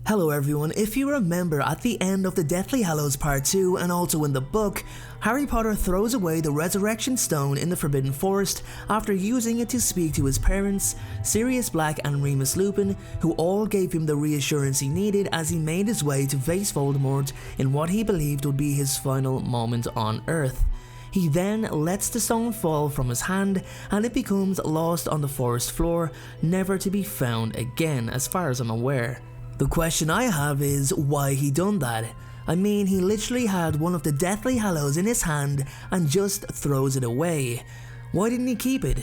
Hello everyone, if you remember at the end of the Deathly Hallows Part 2 and also in the book, Harry Potter throws away the Resurrection Stone in the Forbidden Forest after using it to speak to his parents, Sirius Black and Remus Lupin, who all gave him the reassurance he needed as he made his way to face Voldemort in what he believed would be his final moment on Earth. He then lets the stone fall from his hand and it becomes lost on the forest floor, never to be found again as far as I'm aware. The question I have is why he done that. I mean, he literally had one of the Deathly Hallows in his hand and just throws it away. Why didn't he keep it?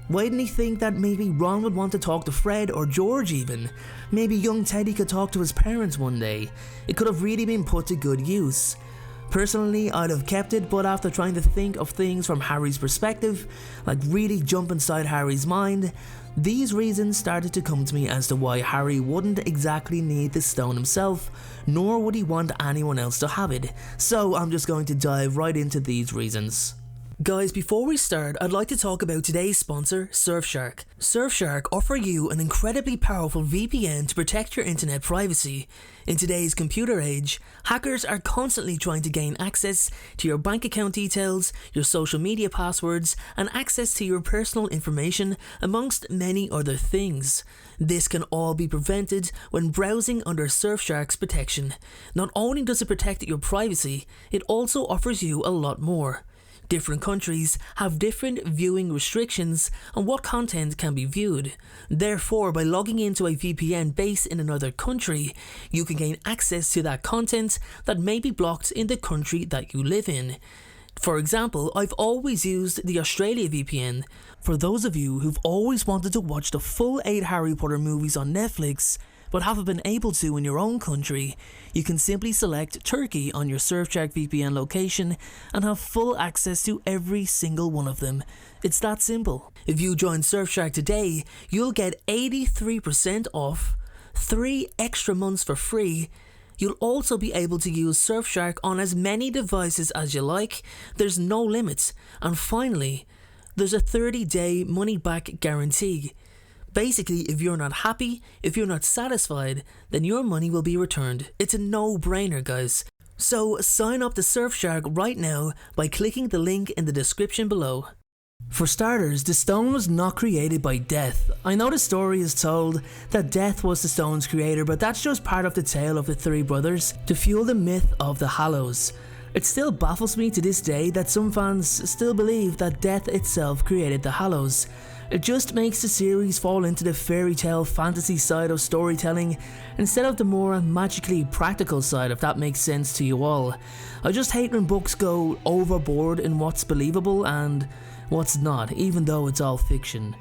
Why didn't he think that maybe Ron would want to talk to Fred or George even? Maybe young Teddy could talk to his parents one day. It could have really been put to good use. Personally, I'd have kept it, but after trying to think of things from Harry's perspective, like really jump inside Harry's mind, these reasons started to come to me as to why Harry wouldn't exactly need the stone himself, nor would he want anyone else to have it. So I'm just going to dive right into these reasons. Guys, before we start, I'd like to talk about today's sponsor, Surfshark. Surfshark offer you an incredibly powerful VPN to protect your internet privacy. In today's computer age, hackers are constantly trying to gain access to your bank account details, your social media passwords, and access to your personal information, amongst many other things. This can all be prevented when browsing under Surfshark's protection. Not only does it protect your privacy, it also offers you a lot more. Different countries have different viewing restrictions on what content can be viewed. Therefore, by logging into a VPN based in another country, you can gain access to that content that may be blocked in the country that you live in. For example, I've always used the Australia VPN. For those of you who've always wanted to watch the full 8 Harry Potter movies on Netflix, but haven't been able to in your own country, you can simply select Turkey on your Surfshark VPN location and have full access to every single one of them. It's that simple. If you join Surfshark today, you'll get 83% off, 3 extra months for free. You'll also be able to use Surfshark on as many devices as you like. There's no limits. And finally, there's a 30-day money-back guarantee. Basically, if you're not happy, if you're not satisfied, then your money will be returned. It's a no-brainer, guys. So sign up to Surfshark right now by clicking the link in the description below. For starters, the stone was not created by Death. I know the story is told that Death was the stone's creator, but that's just part of the tale of the 3 brothers to fuel the myth of the Hallows. It still baffles me to this day that some fans still believe that Death itself created the Hallows. It just makes the series fall into the fairy tale fantasy side of storytelling instead of the more magically practical side, if that makes sense to you all. I just hate when books go overboard in what's believable and what's not, even though it's all fiction.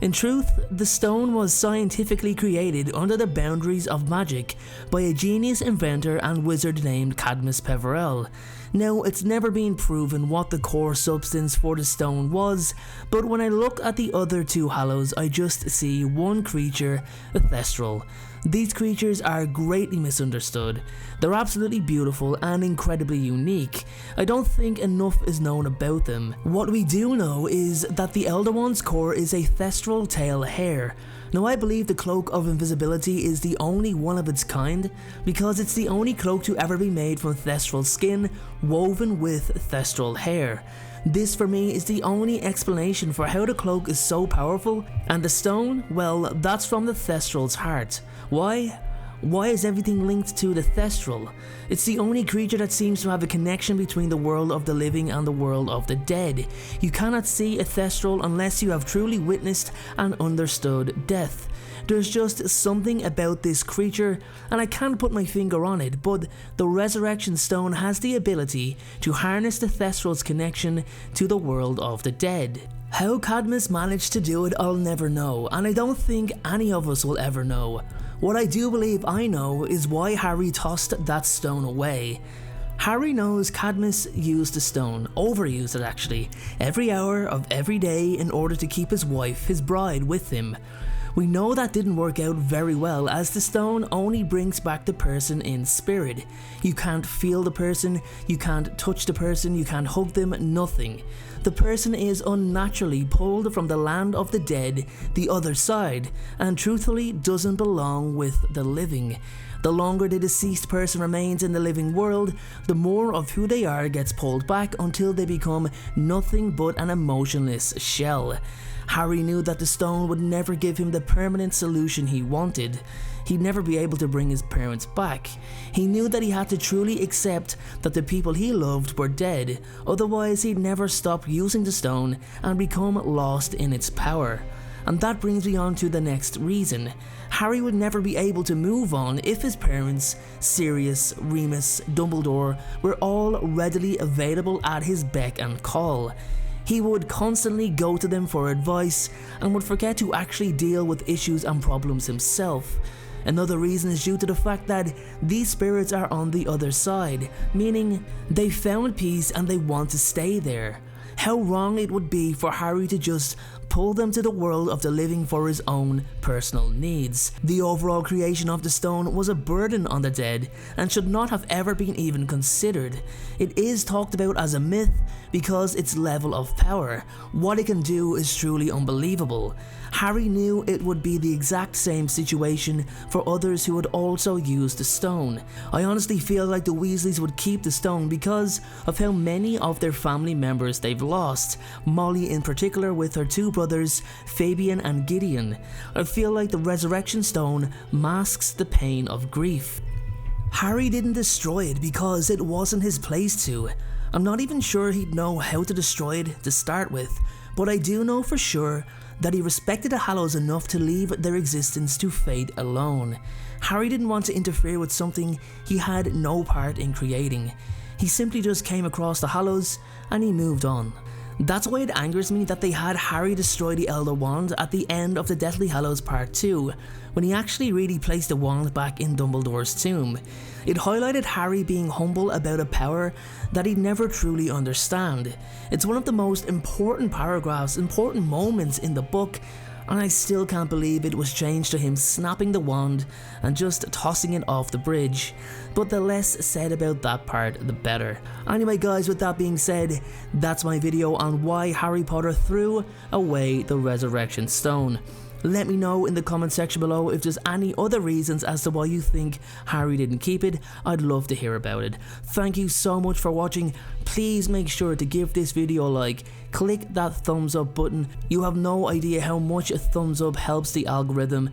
In truth, the stone was scientifically created under the boundaries of magic by a genius inventor and wizard named Cadmus Peverell. Now, it's never been proven what the core substance for the stone was, but when I look at the other 2 Hallows, I just see one creature, a Thestral. These creatures are greatly misunderstood. They're absolutely beautiful and incredibly unique. I don't think enough is known about them. What we do know is that the Elder One's core is a Thestral tail hair. Now, I believe the Cloak of Invisibility is the only one of its kind because it's the only cloak to ever be made from Thestral skin woven with Thestral hair. This for me is the only explanation for how the cloak is so powerful, and the stone, well, that's from the Thestral's heart. Why? Why is everything linked to the Thestral? It's the only creature that seems to have a connection between the world of the living and the world of the dead. You cannot see a Thestral unless you have truly witnessed and understood death. There's just something about this creature, and I can't put my finger on it, but the Resurrection Stone has the ability to harness the Thestral's connection to the world of the dead. How Cadmus managed to do it, I'll never know, and I don't think any of us will ever know. What I do believe I know is why Harry tossed that stone away. Harry knows Cadmus used the stone, overused it actually, every hour of every day in order to keep his wife, his bride, with him. We know that didn't work out very well, as the stone only brings back the person in spirit. You can't feel the person, you can't touch the person, you can't hug them, nothing. The person is unnaturally pulled from the land of the dead, the other side, and truthfully doesn't belong with the living. The longer the deceased person remains in the living world, the more of who they are gets pulled back until they become nothing but an emotionless shell. Harry knew that the stone would never give him the permanent solution he wanted. He'd never be able to bring his parents back. He knew that he had to truly accept that the people he loved were dead, otherwise he'd never stop using the stone and become lost in its power. And that brings me on to the next reason. Harry would never be able to move on if his parents, Sirius, Remus, Dumbledore, were all readily available at his beck and call. He would constantly go to them for advice and would forget to actually deal with issues and problems himself. Another reason is due to the fact that these spirits are on the other side, meaning they found peace and they want to stay there. How wrong it would be for Harry to just pull them to the world of the living for his own personal needs. The overall creation of the stone was a burden on the dead and should not have ever been even considered. It is talked about as a myth because its level of power. What it can do is truly unbelievable. Harry knew it would be the exact same situation for others who would also use the stone. I honestly feel like the Weasleys would keep the stone because of how many of their family members they've lost, Molly in particular with her two brothers, Fabian and Gideon. I feel like the resurrection stone masks the pain of grief. Harry didn't destroy it because it wasn't his place to. I'm not even sure he'd know how to destroy it to start with, but I do know for sure that he respected the Hallows enough to leave their existence to fate alone. Harry didn't want to interfere with something he had no part in creating. He simply just came across the Hallows and he moved on. That's why it angers me that they had Harry destroy the Elder Wand at the end of the Deathly Hallows Part 2, when he actually really placed the wand back in Dumbledore's tomb. It highlighted Harry being humble about a power that he'd never truly understand. It's one of the most important paragraphs, important moments in the book, and I still can't believe it was changed to him snapping the wand and just tossing it off the bridge. But the less said about that part, the better. Anyway guys, with that being said, that's my video on why Harry Potter threw away the Resurrection Stone. Let me know in the comment section below if there's any other reasons as to why you think Harry didn't keep it. I'd love to hear about it. Thank you so much for watching. Please make sure to give this video a like. Click that thumbs up button. You have no idea how much a thumbs up helps the algorithm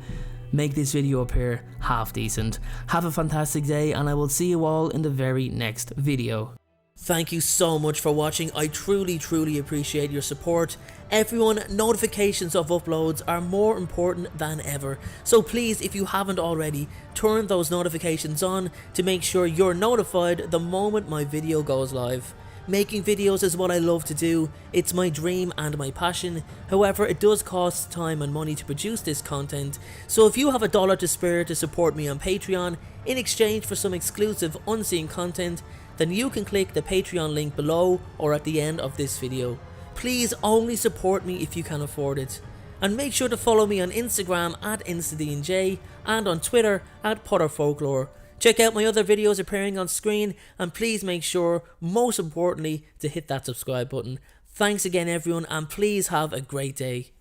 make this video appear half decent. Have a fantastic day and I will see you all in the very next video. Thank you so much for watching. I truly appreciate your support. Everyone, notifications of uploads are more important than ever. So please, if you haven't already, turn those notifications on to make sure you're notified the moment my video goes live. Making videos is what I love to do. It's my dream and my passion. However, it does cost time and money to produce this content. So if you have $1 to spare to support me on Patreon in exchange for some exclusive unseen content, then you can click the Patreon link below or at the end of this video. Please only support me if you can afford it. And make sure to follow me on Instagram at InstaDNJ and on Twitter at PotterFolklore. Check out my other videos appearing on screen and please make sure, most importantly, to hit that subscribe button. Thanks again everyone and please have a great day.